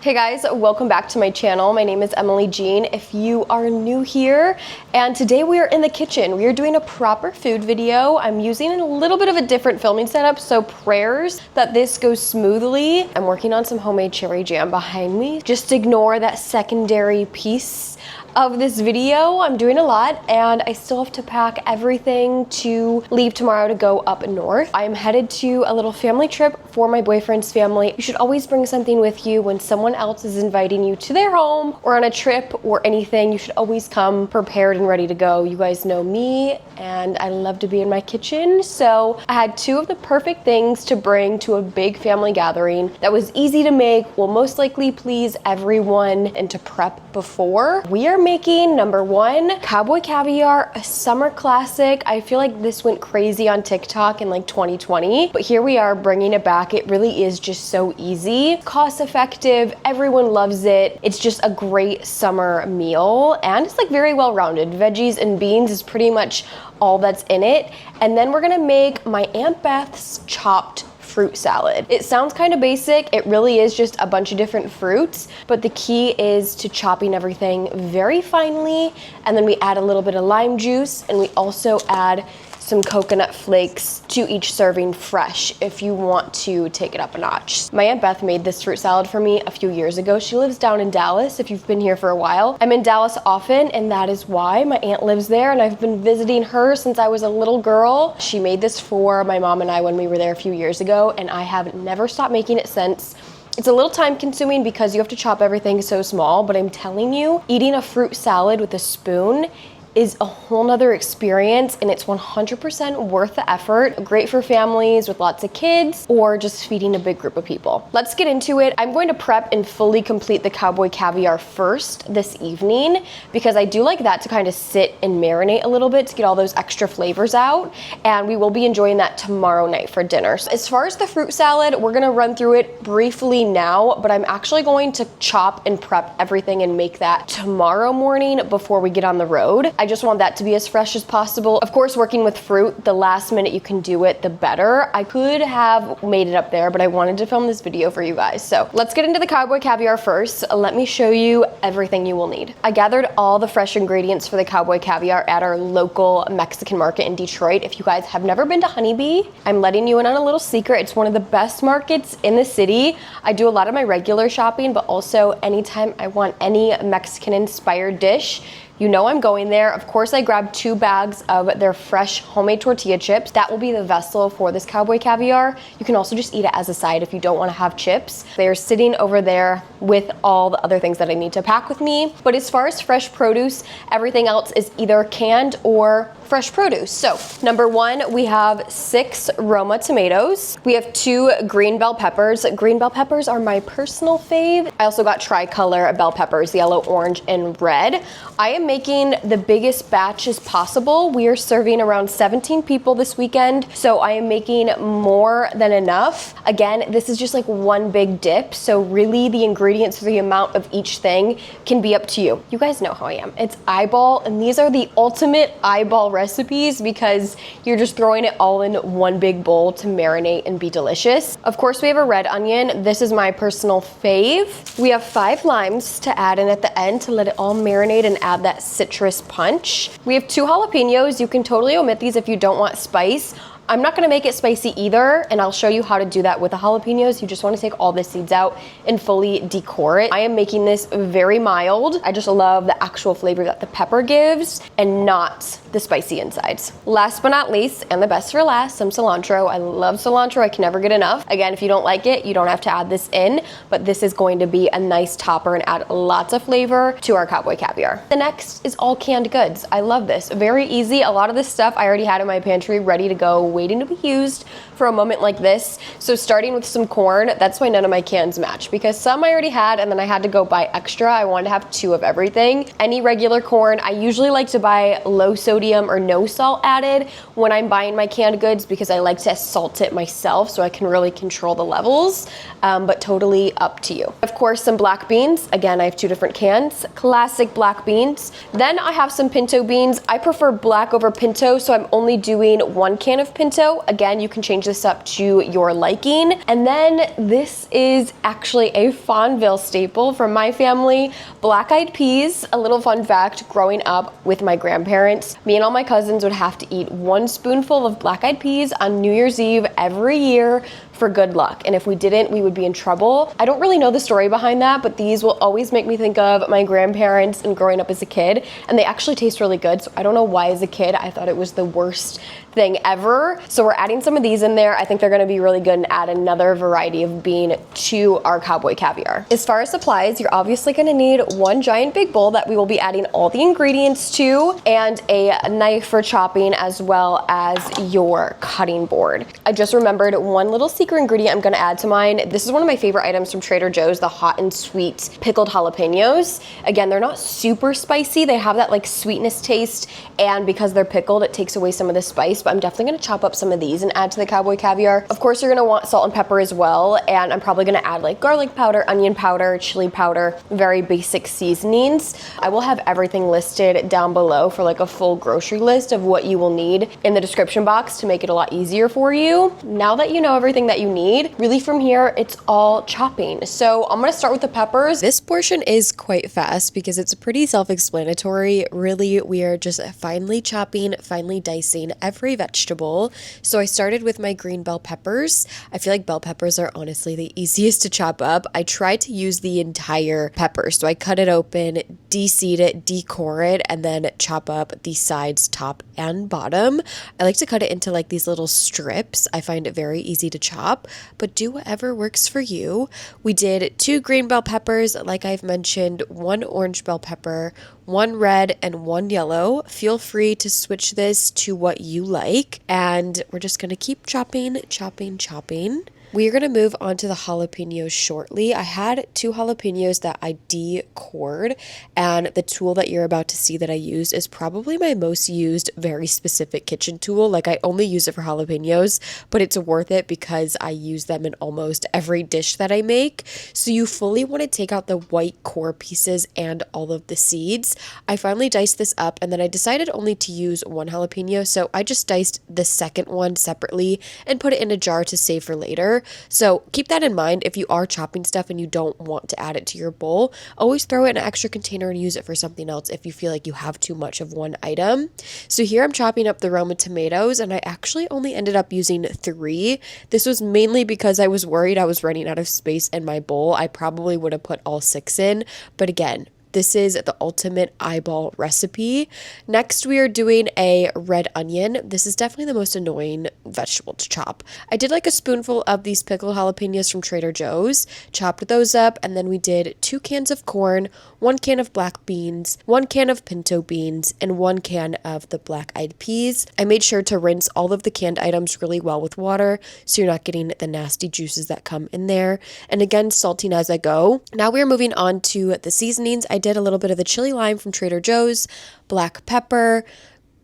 Hey guys, welcome back to my channel. My name is Emily Jean if you are new here, and today we are in the kitchen. We are doing a proper food video. I'm using a little bit of a different filming setup, so prayers that this goes smoothly. I'm working on some homemade cherry jam behind me. Just ignore that secondary piece of this video. I'm doing a lot and I still have to pack everything to leave tomorrow to go up north. I'm headed to a little family trip for my boyfriend's family. You should always bring something with you when someone else is inviting you to their home or on a trip or anything. You should always come prepared and ready to go. You guys know me and I love to be in my kitchen. So I had two of the perfect things to bring to a big family gathering that was easy to make, will most likely please everyone, and to prep before. We are making number one, Cowboy Caviar, a summer classic. I feel like this went crazy on TikTok in like 2020, but here we are bringing it back. It really is just so easy, cost effective, everyone loves it. It's just a great summer meal and it's like very well rounded. Veggies and beans is pretty much all that's in it. And then we're gonna make my Aunt Beth's chopped fruit salad. It sounds kind of basic. It really is just a bunch of different fruits, but the key is to chopping everything very finely, and then we add a little bit of lime juice, and we also add some coconut flakes to each serving fresh if you want to take it up a notch. My Aunt Beth made this fruit salad for me a few years ago. She lives down in Dallas if you've been here for a while. I'm in Dallas often, and that is why my aunt lives there, and I've been visiting her since I was a little girl. She made this for my mom and I when we were there a few years ago, and I have never stopped making it since. It's a little time consuming because you have to chop everything so small, but I'm telling you, eating a fruit salad with a spoon is a whole nother experience, and it's 100% worth the effort. Great for families with lots of kids or just feeding a big group of people. Let's get into it. I'm going to prep and fully complete the Cowboy Caviar first this evening because I do like that to kind of sit and marinate a little bit to get all those extra flavors out, and we will be enjoying that tomorrow night for dinner. So as far as the fruit salad, we're gonna run through it briefly now, but I'm actually going to chop and prep everything and make that tomorrow morning before we get on the road. I just want that to be as fresh as possible. Of course, working with fruit, the last minute you can do it, the better. I could have made it up there, but I wanted to film this video for you guys. So let's get into the Cowboy Caviar first. Let me show you everything you will need. I gathered all the fresh ingredients for the Cowboy Caviar at our local Mexican market in Detroit. If you guys have never been to Honeybee, I'm letting you in on a little secret. It's one of the best markets in the city. I do a lot of my regular shopping, but also anytime I want any Mexican inspired dish, you know I'm going there. Of course, I grabbed 2 bags of their fresh homemade tortilla chips. That will be the vessel for this Cowboy Caviar. You can also just eat it as a side if you don't want to have chips. They are sitting over there with all the other things that I need to pack with me. But as far as fresh produce, everything else is either canned or fresh produce. So number one, we have 6 Roma tomatoes. We have 2 green bell peppers. Green bell peppers are my personal fave. I also got tricolor bell peppers, yellow, orange, and red. I am making the biggest batch as possible. We are serving around 17 people this weekend, so I am making more than enough. Again, this is just like one big dip, so really the ingredients for the amount of each thing can be up to you. You guys know how I am. It's eyeball, and these are the ultimate eyeball recipes because you're just throwing it all in one big bowl to marinate and be delicious. Of course, we have a red onion. This is my personal fave. We have 5 limes to add in at the end to let it all marinate and add that citrus punch. We have 2 jalapenos. You can totally omit these if you don't want spice. I'm not gonna make it spicy either, and I'll show you how to do that with the jalapenos. You just wanna take all the seeds out and fully decore it. I am making this very mild. I just love the actual flavor that the pepper gives and not the spicy insides. Last but not least, and the best for last, some cilantro. I love cilantro, I can never get enough. Again, if you don't like it, you don't have to add this in, but this is going to be a nice topper and add lots of flavor to our Cowboy Caviar. The next is all canned goods. I love this, very easy. A lot of this stuff I already had in my pantry ready to go, waiting to be used for a moment like this. So starting with some corn, that's why none of my cans match, because some I already had and then I had to go buy extra. I wanted to have 2 of everything. Any regular corn, I usually like to buy low sodium or no salt added when I'm buying my canned goods because I like to salt it myself so I can really control the levels, but totally up to you. Of course, some black beans. Again, I have 2 different cans, classic black beans. Then I have some pinto beans. I prefer black over pinto, so I'm only doing 1 can of pinto pinto. Again, you can change this up to your liking. And then this is actually a Fonville staple from my family, black-eyed peas. A little fun fact, growing up with my grandparents, me and all my cousins would have to eat 1 spoonful of black-eyed peas on New Year's Eve every year for good luck. And if we didn't, we would be in trouble. I don't really know the story behind that, but these will always make me think of my grandparents and growing up as a kid. And they actually taste really good. So I don't know why as a kid I thought it was the worst thing ever. So we're adding some of these in there. I think they're gonna be really good and add another variety of bean to our Cowboy Caviar. As far as supplies, you're obviously gonna need 1 giant big bowl that we will be adding all the ingredients to, and a knife for chopping, as well as your cutting board. I just remembered one little secret ingredient I'm gonna add to mine. This is one of my favorite items from Trader Joe's, the hot and sweet pickled jalapenos. Again, they're not super spicy. They have that like sweetness taste, and because they're pickled, it takes away some of the spice, but I'm definitely gonna chop up some of these and add to the Cowboy Caviar. Of course, you're gonna want salt and pepper as well, and I'm probably gonna add like garlic powder, onion powder, chili powder, very basic seasonings. I will have everything listed down below for like a full grocery list of what you will need in the description box to make it a lot easier for you. Now that you know everything that you need, really from here, it's all chopping. So I'm gonna start with the peppers. This portion is quite fast because it's pretty self-explanatory. Really, we are just finely chopping, finely dicing every vegetable. So I started with my green bell peppers. I feel like bell peppers are honestly the easiest to chop up. I tried to use the entire pepper. So I cut it open, de-seed it, decore it, and then chop up the sides, top and bottom. I like to cut it into like these little strips. I find it very easy to chop, but do whatever works for you. We did 2 green bell peppers, like I've mentioned, 1 orange bell pepper, 1 red and 1 yellow. Feel free to switch this to what you like. And we're just gonna keep chopping, chopping, chopping. We are going to move on to the jalapenos shortly. I had 2 jalapenos that I decored, and the tool that you're about to see that I used is probably my most used very specific kitchen tool. Like, I only use it for jalapenos, but it's worth it because I use them in almost every dish that I make. So you fully want to take out the white core pieces and all of the seeds. I finally diced this up, and then I decided only to use 1 jalapeno, so I just diced the second one separately and put it in a jar to save for later. So keep that in mind. If you are chopping stuff and you don't want to add it to your bowl, always throw it in an extra container and use it for something else if you feel like you have too much of one item. So here I'm chopping up the Roma tomatoes, and I actually only ended up using 3. This was mainly because I was worried I was running out of space in my bowl. I probably would have put all 6 in, but again, this is the ultimate eyeball recipe. Next, we are doing a red onion. This is definitely the most annoying vegetable to chop. I did like a spoonful of these pickled jalapenos from Trader Joe's, chopped those up, and then we did 2 cans of corn, 1 can of black beans, 1 can of pinto beans, and 1 can of the black-eyed peas. I made sure to rinse all of the canned items really well with water so you're not getting the nasty juices that come in there. And again, salting as I go. Now we are moving on to the seasonings. I did a little bit of the chili lime from Trader Joe's, black pepper,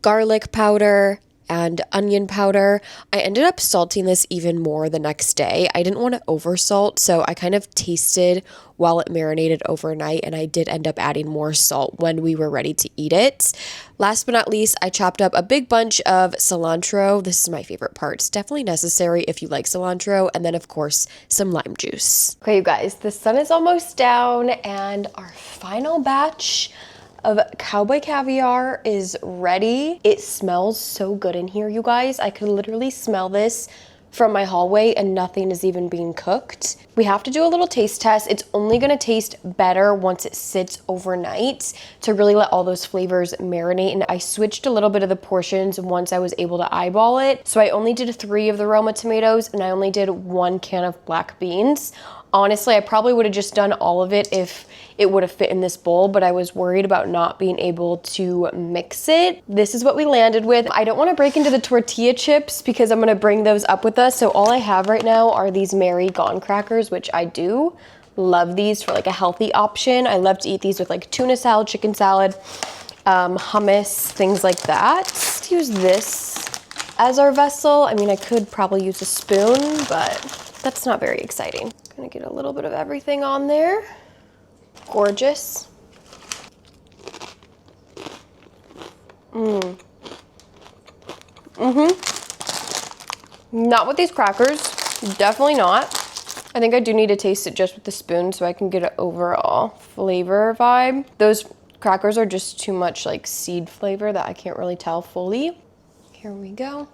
garlic powder, and onion powder. I ended up salting this even more the next day. I didn't want to over salt, so I kind of tasted while it marinated overnight, and I did end up adding more salt when we were ready to eat it. Last but not least, I chopped up a big bunch of cilantro. This is my favorite part. It's definitely necessary if you like cilantro, and then of course some lime juice. Okay, you guys, the sun is almost down, and our final batch of Cowboy Caviar is ready. It smells so good in here, you guys. I could literally smell this from my hallway and nothing is even being cooked. We have to do a little taste test. It's only gonna taste better once it sits overnight to really let all those flavors marinate. And I switched a little bit of the portions once I was able to eyeball it. So I only did 3 of the Roma tomatoes and I only did 1 can of black beans. Honestly, I probably would have just done all of it if it would have fit in this bowl, but I was worried about not being able to mix it. This is what we landed with. I don't want to break into the tortilla chips because I'm going to bring those up with us. So all I have right now are these Mary Gone crackers, which I do love these for like a healthy option. I love to eat these with like tuna salad, chicken salad, hummus, things like that. Let's use this as our vessel. I mean, I could probably use a spoon, but that's not very exciting. Gonna get a little bit of everything on there. Gorgeous. Not with these crackers, definitely not. I think I do need to taste it just with the spoon so I can get an overall flavor vibe. Those crackers are just too much like seed flavor that I can't really tell fully. Here we go.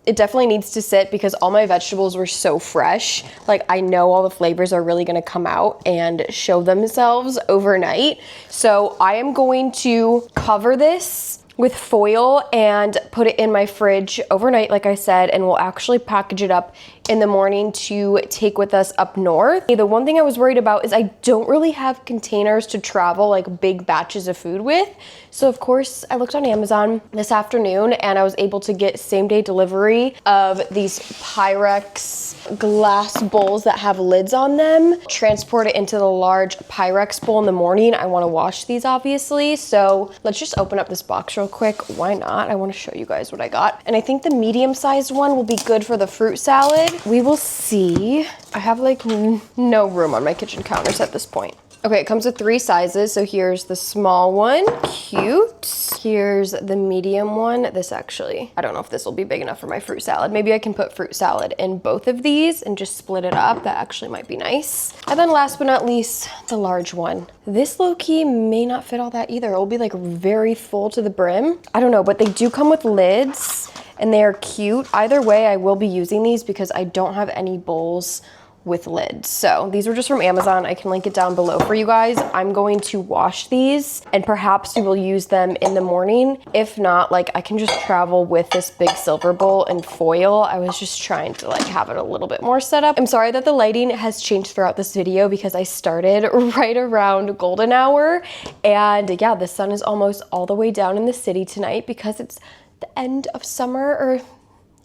It definitely needs to sit because all my vegetables were so fresh. Like I know all the flavors are really gonna come out and show themselves overnight. So I am going to cover this with foil and put it in my fridge overnight, like I said, and we'll actually package it up in the morning to take with us up north. The one thing I was worried about is I don't really have containers to travel like big batches of food with. So of course I looked on Amazon this afternoon and I was able to get same day delivery of these Pyrex glass bowls that have lids on them. Transport it into the large Pyrex bowl in the morning. I want to wash these obviously. So let's just open up this box real quick. Why not? I want to show you guys what I got. And I think the medium sized one will be good for the fruit salad. We will see. I have like no room on my kitchen counters at this point. Okay, it comes with 3 sizes. So here's the small one, cute. Here's the medium one. This actually, I don't know if this will be big enough for my fruit salad. Maybe I can put fruit salad in both of these and just split it up. That actually might be nice. And then last but not least, the large one. This low-key may not fit all that either. It will be like very full to the brim. I don't know, but they do come with lids and they are cute. Either way, I will be using these because I don't have any bowls with lids. So these were just from Amazon. I can link it down below for you guys. I'm going to wash these and perhaps we will use them in the morning. If not, like I can just travel with this big silver bowl and foil. I was just trying to like have it a little bit more set up. I'm sorry that the lighting has changed throughout this video because I started right around golden hour. And yeah, the sun is almost all the way down in the city tonight because it's the end of summer, or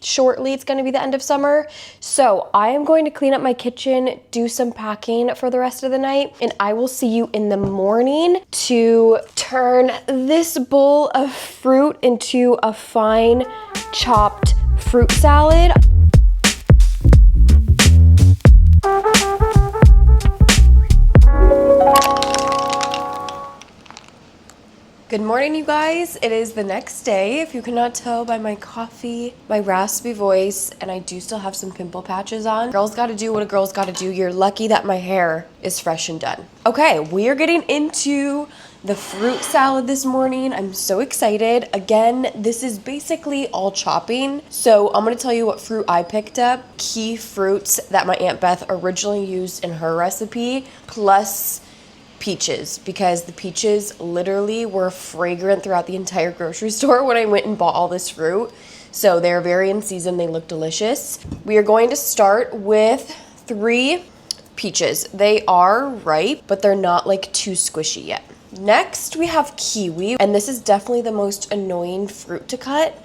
shortly it's going to be the end of summer. So I am going to clean up my kitchen, do some packing for the rest of the night, and I will see you in the morning to turn this bowl of fruit into a fine chopped fruit salad. Good morning, you guys. It is the next day, if you cannot tell by my coffee, my raspy voice, and I do still have some pimple patches on. Girls gotta do what a girl's gotta do. You're lucky that my hair is fresh and done. Okay, we are getting into the fruit salad this morning. I'm so excited. Again, this is basically all chopping. So I'm gonna tell you what fruit I picked up. Key fruits that my Aunt Beth originally used in her recipe, plus peaches, because the peaches literally were fragrant throughout the entire grocery store when I went and bought all this fruit. So they're very in season, they look delicious. We are going to start with 3 peaches. They are ripe, but they're not like too squishy yet. Next we have kiwi, and this is definitely the most annoying fruit to cut,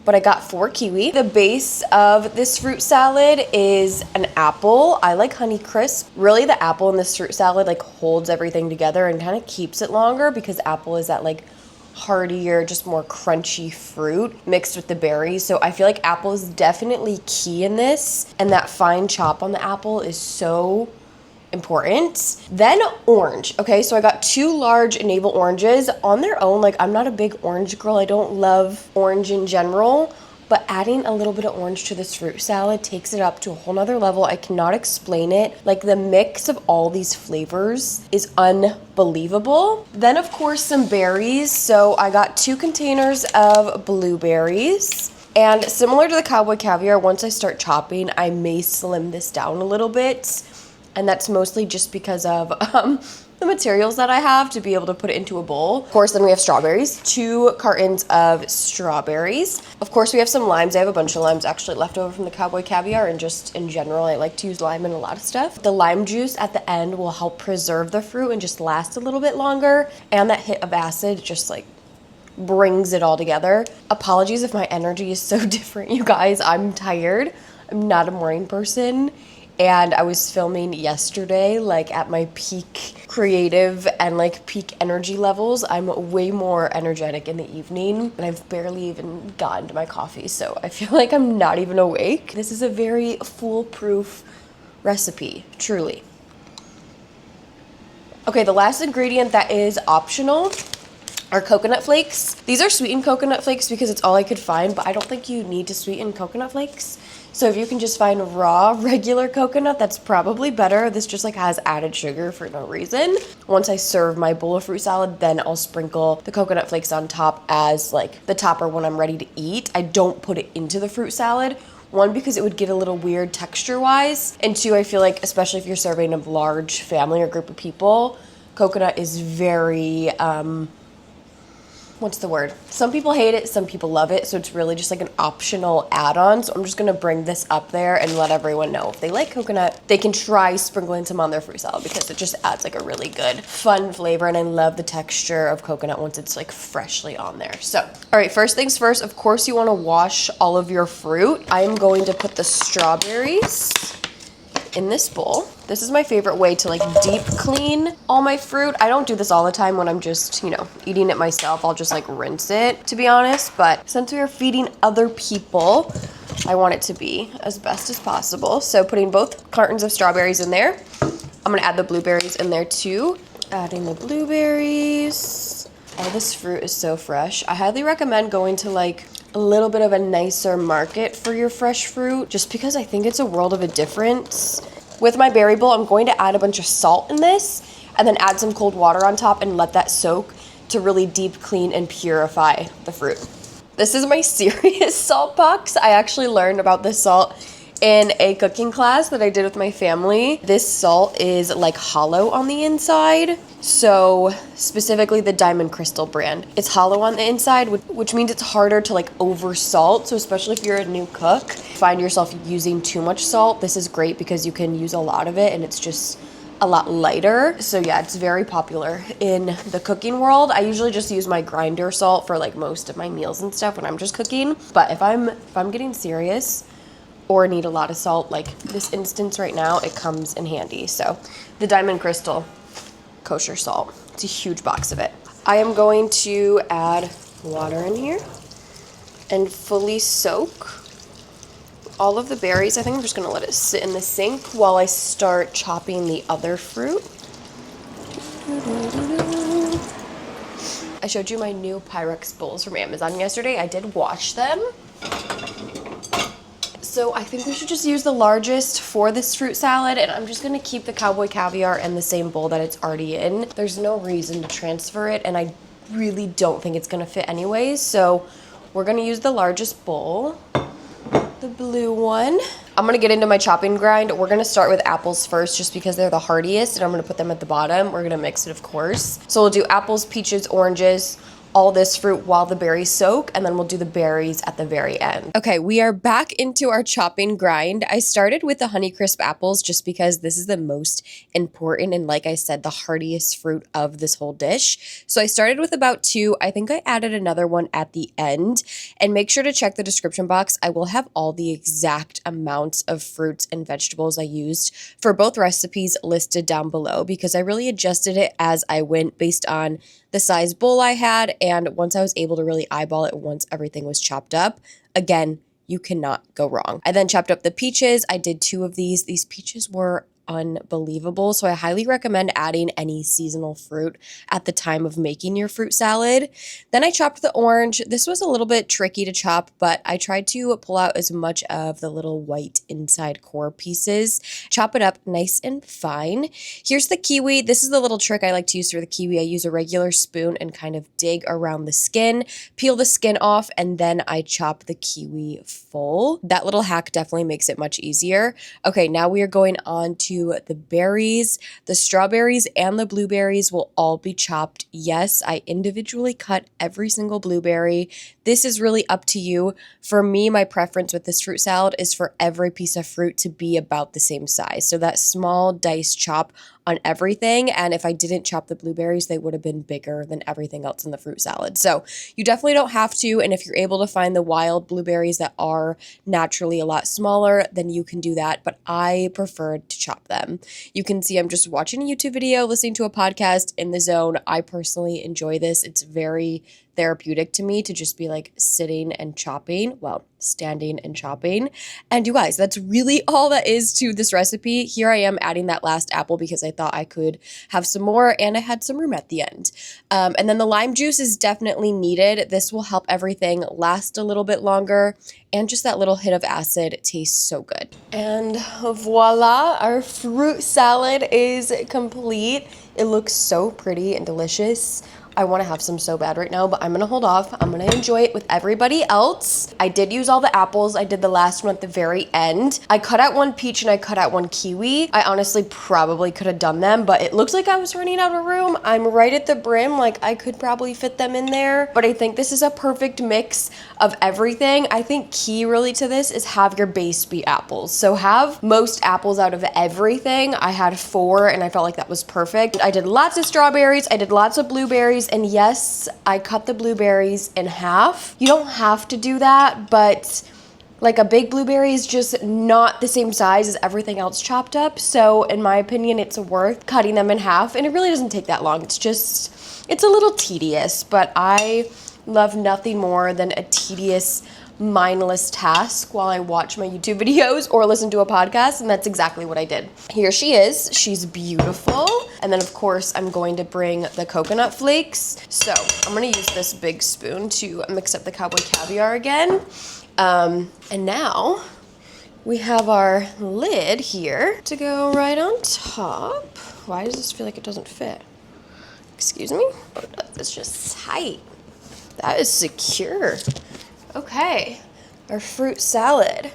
but I got 4 kiwi. The base of this fruit salad is an apple. I like Honey Crisp. Really, the apple in this fruit salad like holds everything together and kind of keeps it longer because apple is that like heartier, just more crunchy fruit mixed with the berries. So I feel like apple is definitely key in this, and that fine chop on the apple is so important. Then orange. Okay, so I got 2 large navel oranges on their own. Like, I'm not a big orange girl. I don't love orange in general, but adding a little bit of orange to this fruit salad takes it up to a whole nother level. I cannot explain it. Like, the mix of all these flavors is unbelievable. Then of course some berries. So I got 2 containers of blueberries. And similar to the Cowboy Caviar, once I start chopping, I may slim this down a little bit. And that's mostly just because of the materials that I have to be able to put it into a bowl. Of course, then we have strawberries, 2 cartons of strawberries. Of course, we have some limes. I have a bunch of limes actually left over from the Cowboy Caviar, and just in general, I like to use lime in a lot of stuff. The lime juice at the end will help preserve the fruit and just last a little bit longer. And that hit of acid just like brings it all together. Apologies if my energy is so different, you guys. I'm tired. I'm not a morning person. And I was filming yesterday, like at my peak creative and like peak energy levels. I'm way more energetic in the evening, and I've barely even gotten to my coffee, so I feel like I'm not even awake. This is a very foolproof recipe, truly. Okay, the last ingredient that is optional, are coconut flakes. These are sweetened coconut flakes because it's all I could find, but I don't think you need to sweeten coconut flakes. So if you can just find raw, regular coconut, that's probably better. This just like has added sugar for no reason. Once I serve my bowl of fruit salad, then I'll sprinkle the coconut flakes on top as like the topper when I'm ready to eat. I don't put it into the fruit salad. One, because it would get a little weird texture-wise. And two, I feel like, especially if you're serving a large family or group of people, coconut is very, what's the word? Some people hate it, some people love it, so it's really just like an optional add-on. So I'm just gonna bring this up there and let everyone know if they like coconut, they can try sprinkling some on their fruit salad because it just adds like a really good, fun flavor, and I love the texture of coconut once it's like freshly on there. So, all right, first things first, of course you wanna wash all of your fruit. I am going to put the strawberries in this bowl. This is my favorite way to like deep clean all my fruit. I don't do this all the time when I'm just, you know, eating it myself. I'll just like rinse it, to be honest. But since we are feeding other people, I want it to be as best as possible. So putting both cartons of strawberries in there. I'm gonna add the blueberries in there too. Adding the blueberries. Oh, this fruit is so fresh. I highly recommend going to like a little bit of a nicer market for your fresh fruit, just because I think it's a world of a difference. With my berry bowl, I'm going to add a bunch of salt in this and then add some cold water on top and let that soak to really deep clean and purify the fruit. This is my serious salt box. I actually learned about this salt in a cooking class that I did with my family. This salt is like hollow on the inside. So specifically the Diamond Crystal brand. It's hollow on the inside, which means it's harder to like over salt. So especially if you're a new cook, find yourself using too much salt, this is great because you can use a lot of it and it's just a lot lighter. So yeah, it's very popular in the cooking world. I usually just use my grinder salt for like most of my meals and stuff when I'm just cooking. But if I'm getting serious or need a lot of salt, like this instance right now, it comes in handy. So the Diamond Crystal kosher salt, it's a huge box of it. I am going to add water in here and fully soak all of the berries. I think I'm just gonna let it sit in the sink while I start chopping the other fruit. I showed you my new Pyrex bowls from Amazon yesterday. I did wash them. So I think we should just use the largest for this fruit salad, and I'm just gonna keep the Cowboy Caviar in the same bowl that it's already in. There's no reason to transfer it, and I really don't think it's gonna fit anyways, so we're gonna use the largest bowl, the blue one. I'm gonna get into my chopping grind. We're gonna start with apples first just because they're the hardiest, and I'm gonna put them at the bottom. We're gonna mix it, of course. So we'll do apples, peaches, oranges, all this fruit while the berries soak, and then we'll do the berries at the very end. Okay, we are back into our chopping grind. I started with the Honeycrisp apples just because this is the most important and, like I said, the heartiest fruit of this whole dish. So I started with about 2. I think I added another one at the end. And make sure to check the description box. I will have all the exact amounts of fruits and vegetables I used for both recipes listed down below because I really adjusted it as I went based on the size bowl I had, and once I was able to really eyeball it once everything was chopped up, again, you cannot go wrong. I then chopped up the peaches. I did 2 of these. These peaches were unbelievable. So I highly recommend adding any seasonal fruit at the time of making your fruit salad. Then I chopped the orange. This was a little bit tricky to chop, but I tried to pull out as much of the little white inside core pieces, chop it up nice and fine. Here's the kiwi. This is the little trick I like to use for the kiwi. I use a regular spoon and kind of dig around the skin, peel the skin off, and then I chop the kiwi full. That little hack definitely makes it much easier. Okay, now we are going on to the berries. The strawberries and the blueberries will all be chopped. Yes, I individually cut every single blueberry. This is really up to you. For me, my preference with this fruit salad is for every piece of fruit to be about the same size. So that small dice chop on everything. And if I didn't chop the blueberries, they would have been bigger than everything else in the fruit salad. So you definitely don't have to. And if you're able to find the wild blueberries that are naturally a lot smaller, then you can do that. But I preferred to chop them. You can see I'm just watching a YouTube video, listening to a podcast in the zone. I personally enjoy this. It's very therapeutic to me to just be like sitting and chopping, well, standing and chopping. And you guys, that's really all that is to this recipe. Here I am adding that last apple because I thought I could have some more, and I had some room at the end. And then the lime juice is definitely needed. This will help everything last a little bit longer, and just that little hit of acid tastes so good. And voila, our fruit salad is complete. It looks so pretty and delicious. I want to have some so bad right now, but I'm going to hold off. I'm going to enjoy it with everybody else. I did use all the apples. I did the last one at the very end. I cut out one peach and I cut out one kiwi. I honestly probably could have done them, but it looks like I was running out of room. I'm right at the brim. Like, I could probably fit them in there, but I think this is a perfect mix of everything. I think key really to this is have your base be apples. So have most apples out of everything. I had 4 and I felt like that was perfect. I did lots of strawberries. I did lots of blueberries. And yes, I cut the blueberries in half. You don't have to do that, but like a big blueberry is just not the same size as everything else chopped up. So in my opinion, it's worth cutting them in half. And it really doesn't take that long. It's a little tedious, but I love nothing more than a tedious, mindless task while I watch my YouTube videos or listen to a podcast, and that's exactly what I did. Here she is. She's beautiful. And then of course I'm going to bring the coconut flakes. So I'm gonna use this big spoon to mix up the Cowboy Caviar again. And now we have our lid here to go right on top. Why does this feel like it doesn't fit? Excuse me? Oh, that's just tight. That is secure. Okay, our fruit salad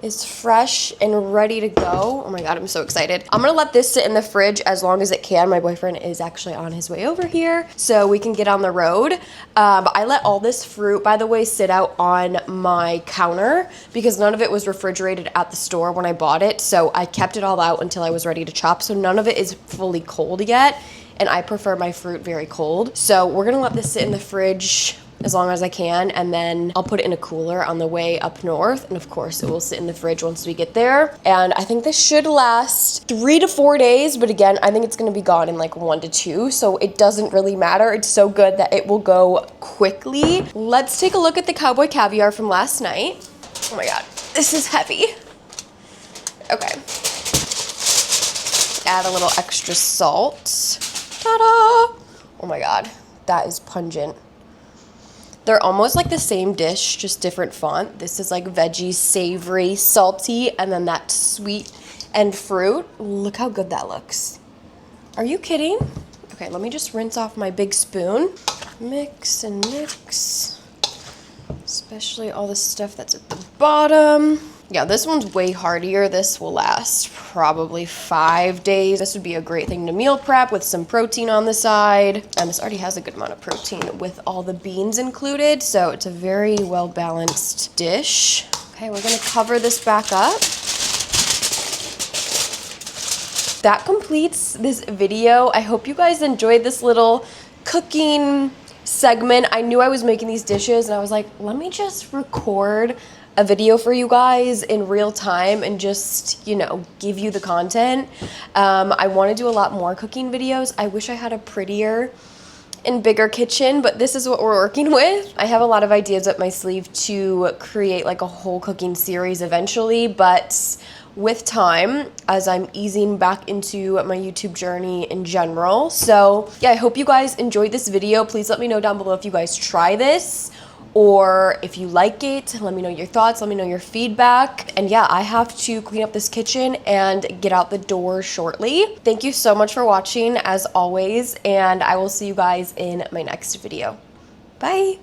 is fresh and ready to go. Oh my God, I'm so excited. I'm gonna let this sit in the fridge as long as it can. My boyfriend is actually on his way over here, so we can get on the road. But I let all this fruit, by the way, sit out on my counter because none of it was refrigerated at the store when I bought it. So I kept it all out until I was ready to chop. So none of it is fully cold yet. And I prefer my fruit very cold. So we're gonna let this sit in the fridge as long as I can, and then I'll put it in a cooler on the way up north, and of course it will sit in the fridge once we get there. And I think this should last 3 to 4 days, but again, I think it's gonna be gone in like 1 to 2, so it doesn't really matter. It's so good that it will go quickly. Let's take a look at the Cowboy Caviar from last night. Oh my God, this is heavy. Okay. Add a little extra salt. Ta-da! Oh my God, that is pungent. They're almost like the same dish, just different font. This is like veggie, savory, salty, and then that sweet and fruit. Look how good that looks. Are you kidding? Okay, let me just rinse off my big spoon. Mix and mix, especially all the stuff that's at the bottom. Yeah, this one's way heartier. This will last probably 5 days. This would be a great thing to meal prep with some protein on the side. And this already has a good amount of protein with all the beans included, so it's a very well-balanced dish. Okay, we're gonna cover this back up. That completes this video. I hope you guys enjoyed this little cooking segment. I knew I was making these dishes and I was like, let me just record a video for you guys in real time and just, you know, give you the content. I want to do a lot more cooking videos. I wish I had a prettier and bigger kitchen, but this is what we're working with. I have a lot of ideas up my sleeve to create like a whole cooking series eventually, but with time, as I'm easing back into my YouTube journey in general. So yeah, I hope you guys enjoyed this video. Please let me know down below if you guys try this, or if you like it. Let me know your thoughts, let me know your feedback. And yeah, I have to clean up this kitchen and get out the door shortly. Thank you so much for watching as always, and I will see you guys in my next video. Bye.